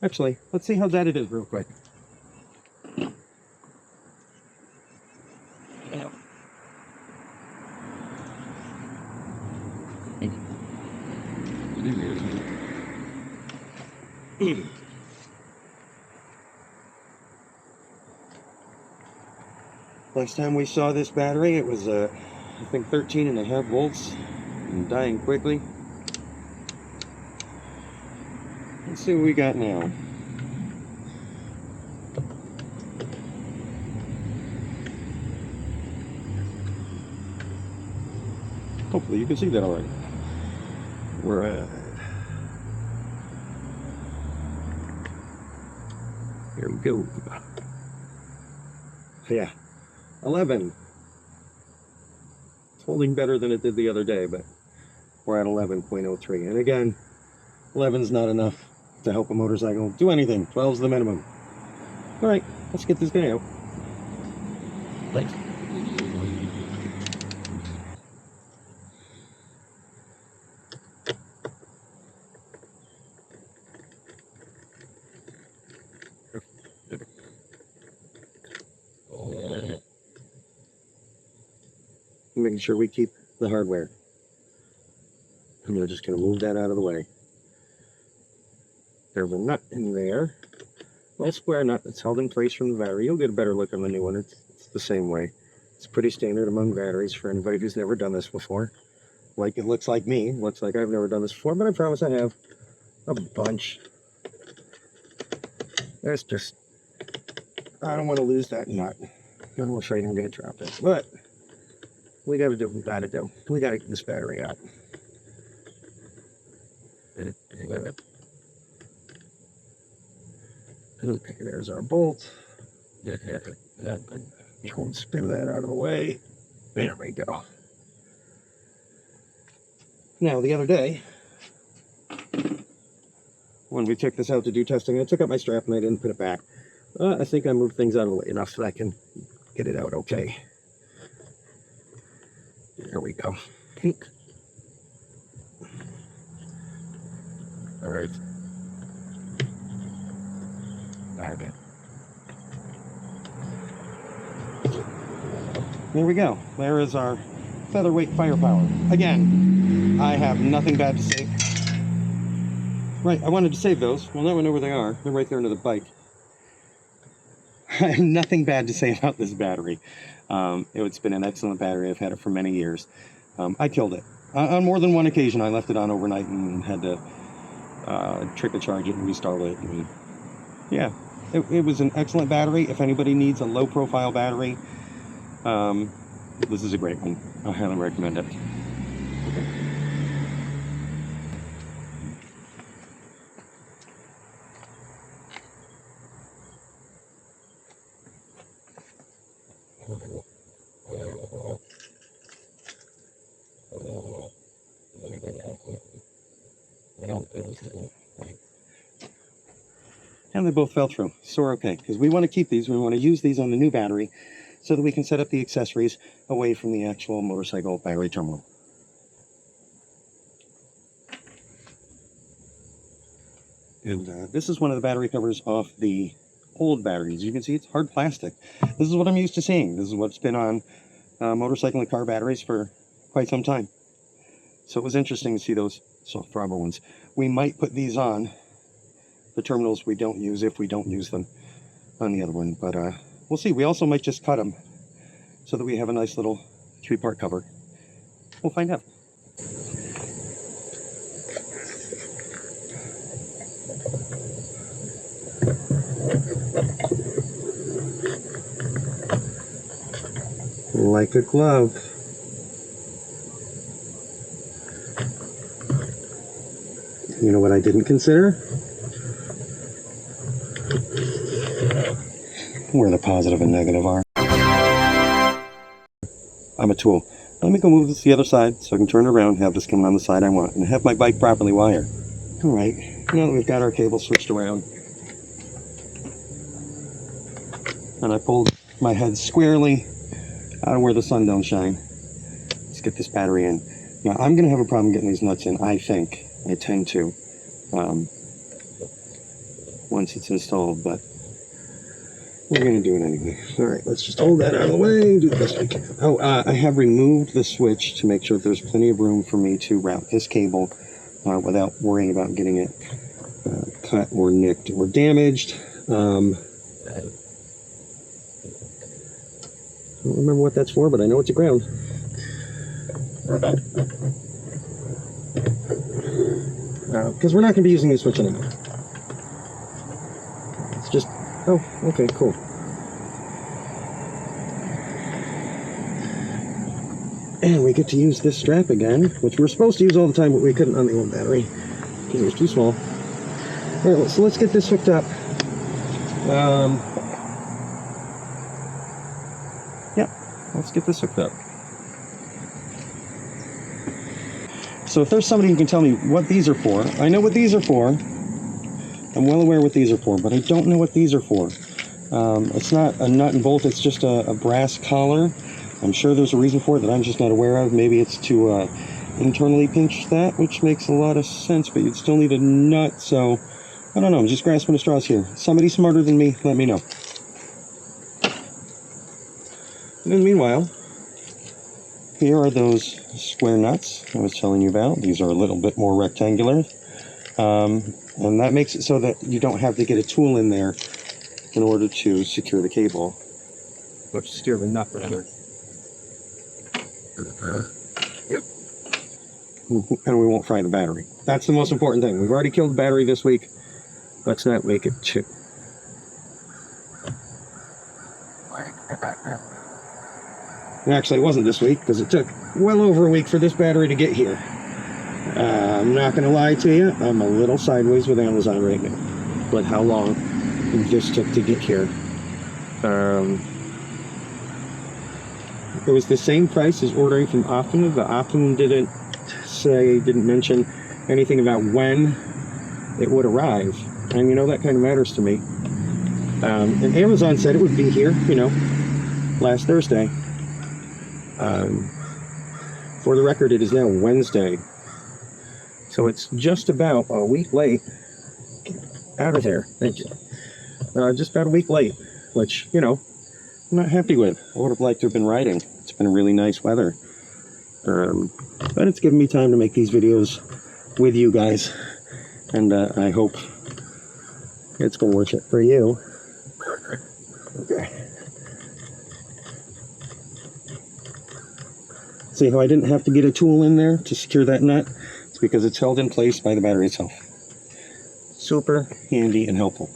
Actually, let's see how bad it is real quick. Last time we saw this battery, it was, I think 13.5 volts and dying quickly. Let's see what we got now. Hopefully you can see that already. We're at... Here we go. Yeah, 11. It's holding better than it did the other day, but we're at 11.03. And again, 11 is not enough to help a motorcycle do anything. 12 is the minimum. All right, let's get this guy out. Thanks. Making sure we keep the hardware. I'm just going to move that out of the way. There's a nut in there. A square nut that's held in place from the battery. You'll get a better look on the new one. It's the same way. It's pretty standard among batteries for anybody who's never done this before. Like it looks like me. Looks like I've never done this before, but I promise I have a bunch. There's just... I don't want to lose that nut. I'm afraid I'm going to drop it. But we got to do what we got to do. We got to get this battery out. Okay, there's our bolt. Spin that out of the way. There we go. Now, the other day, when we took this out to do testing, I took out my strap and I didn't put it back. I think I moved things out of the way enough so that I can get it out okay. There we go. All right. Okay. There we go. There is our featherweight firepower. Again, I have nothing bad to say. Right, I wanted to save those. Well, now I know where they are. They're right there under the bike. I have nothing bad to say about this battery. It's been an excellent battery. I've had it for many years. I killed it. On more than one occasion, I left it on overnight and had to trickle charge it and restart it. And yeah, it was an excellent battery. If anybody needs a low-profile battery, this is a great one. I highly recommend it. And they both fell through, so we're okay, because we want to keep these. We want to use these on the new battery so that we can set up the accessories away from the actual motorcycle battery terminal. And this is one of the battery covers off the old batteries. You can see it's hard plastic. This is what I'm used to seeing. This is what's been on motorcycle and car batteries for quite some time. So it was interesting to see those soft rubber ones. We might put these on the terminals we don't use if we don't use them on the other one, but we'll see. We also might just cut them so that we have a nice little 3-part cover. We'll find out. Like a glove. You know what I didn't consider? Where the positive and negative are. I'm a tool. Let me go move this to the other side so I can turn around, have this coming on the side I want, and have my bike properly wired. Alright, now that we've got our cable switched around, and I pulled my head squarely out of where the sun don't shine, let's get this battery in. Now, I'm going to have a problem getting these nuts in, I think. I tend to. When once it's installed, but we're going to do it anyway. All right, let's just hold that out of the way and do the best we can. Oh, I have removed the switch to make sure there's plenty of room for me to route this cable without worrying about getting it cut or nicked or damaged. I don't remember what that's for, but I know it's a ground. Because we're not going to be using this switch anymore. It's just... Oh, okay, cool. And we get to use this strap again, which we're supposed to use all the time, but we couldn't on the old battery because it was too small. All right, so let's get this hooked up. Yeah, let's get this hooked up. So if there's somebody who can tell me what these are for, I know what these are for. I'm well aware what these are for, but I don't know what these are for. It's not a nut and bolt, it's just a brass collar. I'm sure there's a reason for it that I'm just not aware of. Maybe it's to internally pinch that, which makes a lot of sense, but you'd still need a nut, so I don't know. I'm just grasping at straws here. Somebody smarter than me, let me know. And in the meanwhile, here are those square nuts I was telling you about. These are a little bit more rectangular. And that makes it so that you don't have to get a tool in there in order to secure the cable. Or to steer the nut, rather. Yep. And we won't fry the battery. That's the most important thing. We've already killed the battery this week. Let's not make it chip. Actually, it wasn't this week, because it took well over a week for this battery to get here. I'm not going to lie to you, I'm a little sideways with Amazon right now. But how long this took to get here? It was the same price as ordering from Optima. The Optima didn't mention anything about when it would arrive. And you know, that kind of matters to me. And Amazon said it would be here, you know, last Thursday. For the record, it is now Wednesday. So it's just about a week late. Out of there. Thank you. Just about a week late, which, you know, I'm not happy with. I would have liked to have been riding. It's been really nice weather. But it's given me time to make these videos with you guys. And I hope it's going to work it for you. Okay. See how I didn't have to get a tool in there to secure that nut? It's because it's held in place by the battery itself. Super handy and helpful.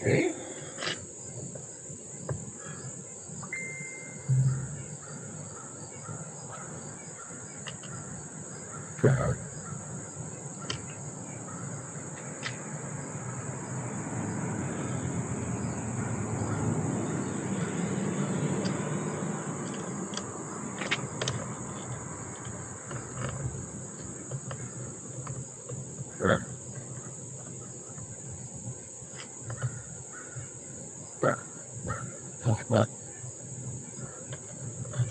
Okay.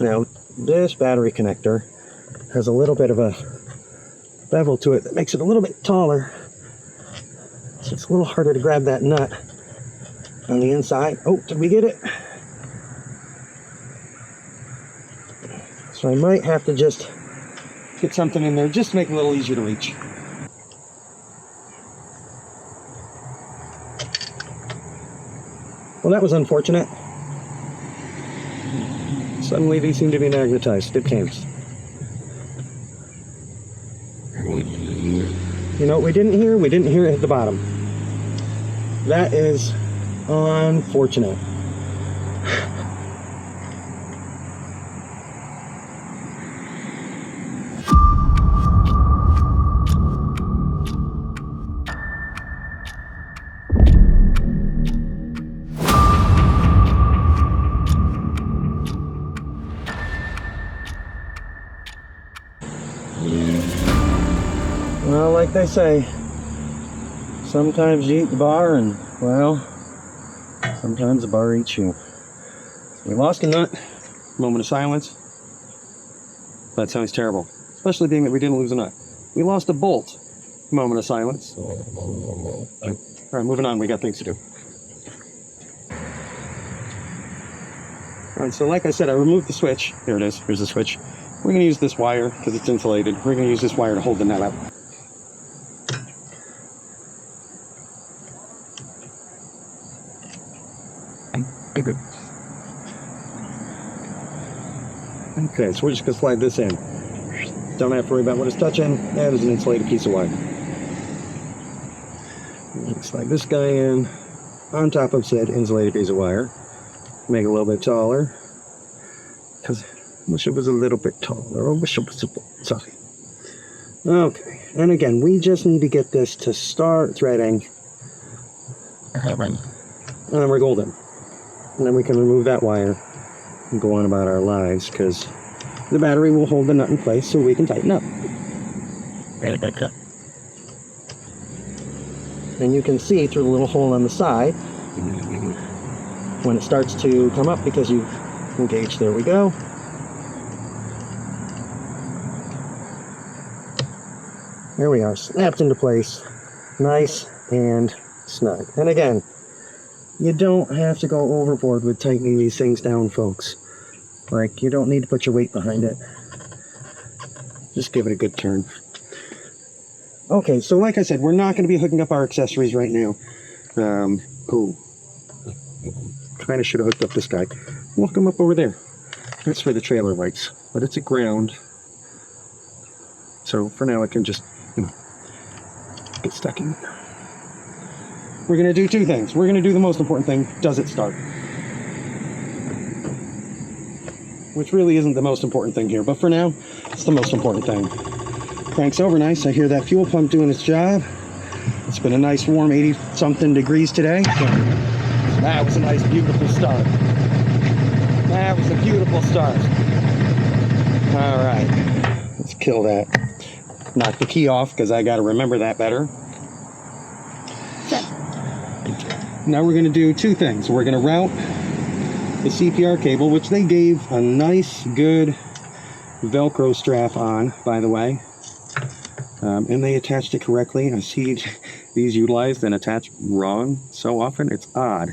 Now, this battery connector has a little bit of a bevel to it that makes it a little bit taller. So it's a little harder to grab that nut on the inside. Oh, did we get it? So I might have to just get something in there just to make it a little easier to reach. Well, that was unfortunate. Suddenly these seem to be magnetized. It cams. You know what we didn't hear? We didn't hear it at the bottom. That is unfortunate. Well, like they say, sometimes you eat the bar and, well, sometimes the bar eats you. We lost a nut. Moment of silence. That sounds terrible. Especially being that we didn't lose a nut. We lost a bolt. Moment of silence. All right, moving on. We got things to do. All right, so like I said, I removed the switch. There it is. Here's the switch. We're going to use this wire because it's insulated. We're going to use this wire to hold the nut up. Okay, so we're just going to slide this in. Don't have to worry about what it's touching. That is an insulated piece of wire. Slide this guy in on top of said insulated piece of wire. Make it a little bit taller. Because I wish it was a little bit taller. I wish it was a bit, sorry. Okay, and again, we just need to get this to start threading. And then we're golden. And then we can remove that wire and go on about our lives, because the battery will hold the nut in place so we can tighten up. And you can see through the little hole on the side when it starts to come up because you engage. There we go. There we are, snapped into place, nice and snug. And again, you don't have to go overboard with tightening these things down, folks. Like, you don't need to put your weight behind it. Just give it a good turn. Okay, so like I said, we're not going to be hooking up our accessories right now. Kind of should have hooked up this guy. We'll hook him up over there. That's for the trailer lights, but it's a ground. So for now, it can just, get stuck in there. We're going to do two things. We're going to do the most important thing. Does it start? Which really isn't the most important thing here, but for now, it's the most important thing. Cranks over nice. I hear that fuel pump doing its job. It's been a nice warm 80-something degrees today. That was a nice, beautiful start. That was a beautiful start. All right, let's kill that. Knock the key off because I got to remember that better. Now we're going to do two things. We're going to route the CPR cable, which they gave a nice, good Velcro strap on, by the way. And they attached it correctly. I see these utilized and attached wrong so often. It's odd.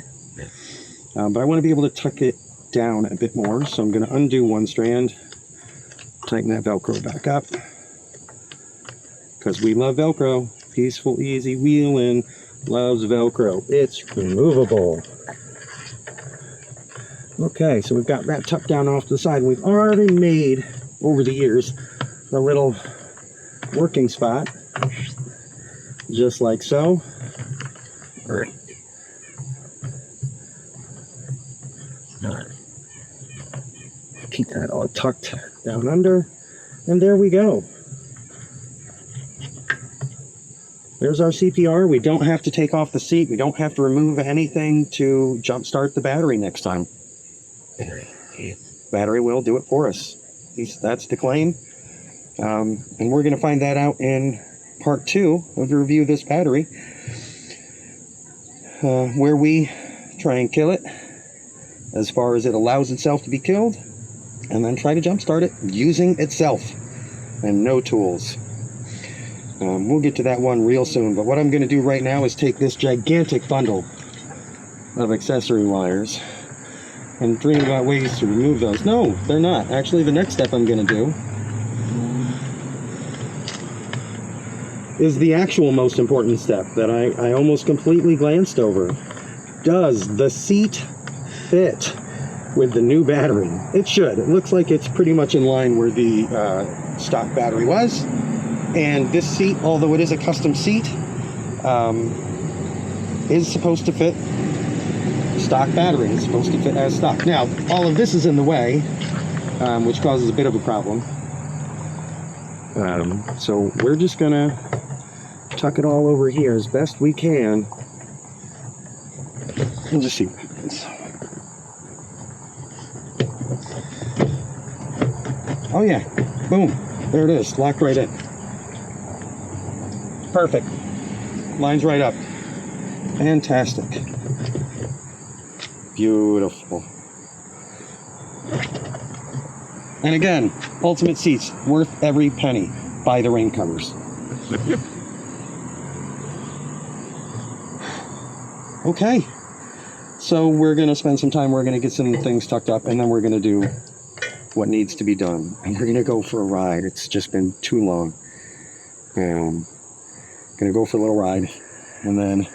But I want to be able to tuck it down a bit more. So I'm going to undo one strand, tighten that Velcro back up. Because we love Velcro. Peaceful, easy wheeling. Loves Velcro. It's removable. Okay, so we've got that tucked down off to the side. We've already made, over the years, a little working spot. Just like so. Alright. Keep that all tucked down under. And there we go. There's our CPR. We don't have to take off the seat. We don't have to remove anything to jumpstart the battery next time. Battery will do it for us. That's the claim. And we're going to find that out in part 2 of the review of this battery, where we try and kill it as far as it allows itself to be killed, and then try to jumpstart it using itself and no tools. We'll get to that one real soon, but what I'm going to do right now is take this gigantic bundle of accessory wires and dream about ways to remove those. No, they're not. Actually, the next step I'm going to do is the actual most important step that I almost completely glanced over. Does the seat fit with the new battery? It should. It looks like it's pretty much in line where the stock battery was. And this seat, although it is a custom seat, is supposed to fit stock battery. It's supposed to fit as stock. Now, all of this is in the way, which causes a bit of a problem. So we're just gonna tuck it all over here as best we can. And just see what happens. Oh yeah, boom, there it is, locked right in. Perfect. Lines right up. Fantastic. Beautiful. And again, Ultimate Seats, worth every penny. Buy the rain covers. Okay. So we're going to spend some time, we're going to get some things tucked up, and then we're going to do what needs to be done. And we're going to go for a ride. It's just been too long. Going to go for a little ride, and then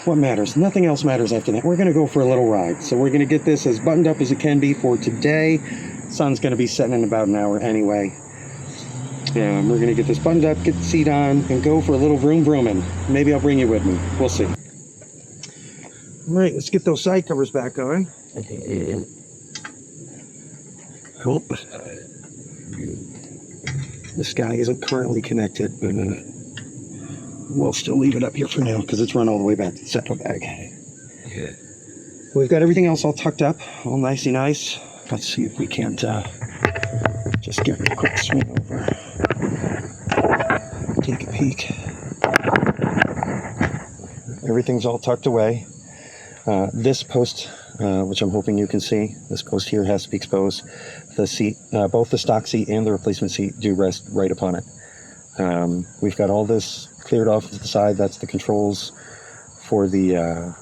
what matters? Nothing else matters after that. We're going to go for a little ride. So we're going to get this as buttoned up as it can be for today. Sun's going to be setting in about an hour anyway. And we're going to get this buttoned up, get the seat on, and go for a little vroom vrooming. Maybe I'll bring you with me. We'll see. All right, let's get those side covers back going. Oh. This guy isn't currently connected, but we'll still leave it up here for now because it's run all the way back to the saddlebag. Yeah. We've got everything else all tucked up, all nicey nice. Let's see if we can't just get a quick swing over. Take a peek. Everything's all tucked away. This post, which I'm hoping you can see, this post here has to be exposed. The seat, both the stock seat and the replacement seat do rest right upon it. We've got all this cleared off to the side. That's the controls for the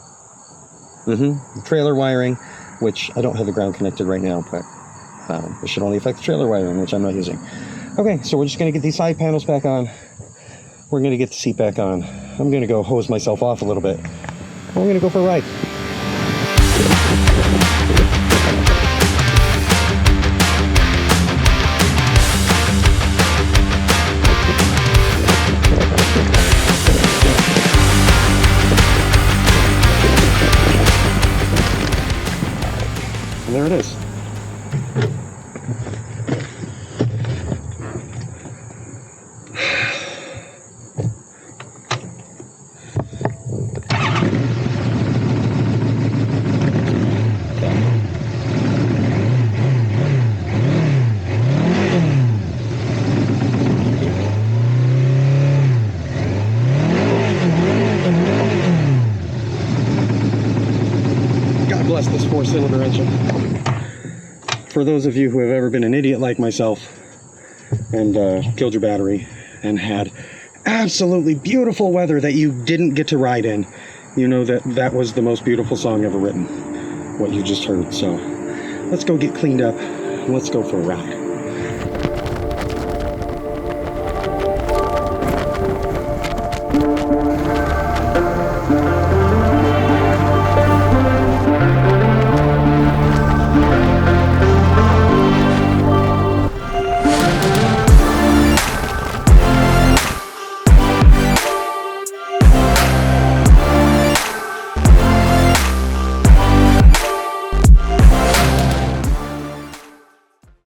trailer wiring, which I don't have the ground connected right now, but it should only affect the trailer wiring, which I'm not using. Okay, so we're just going to get these side panels back on. We're going to get the seat back on. I'm going to go hose myself off a little bit. We're going to go for a ride. And there it is. Bless this 4-cylinder engine. For those of you who have ever been an idiot like myself and killed your battery and had absolutely beautiful weather that you didn't get to ride in, you know that that was the most beautiful song ever written, what you just heard. So let's go get cleaned up and let's go for a ride.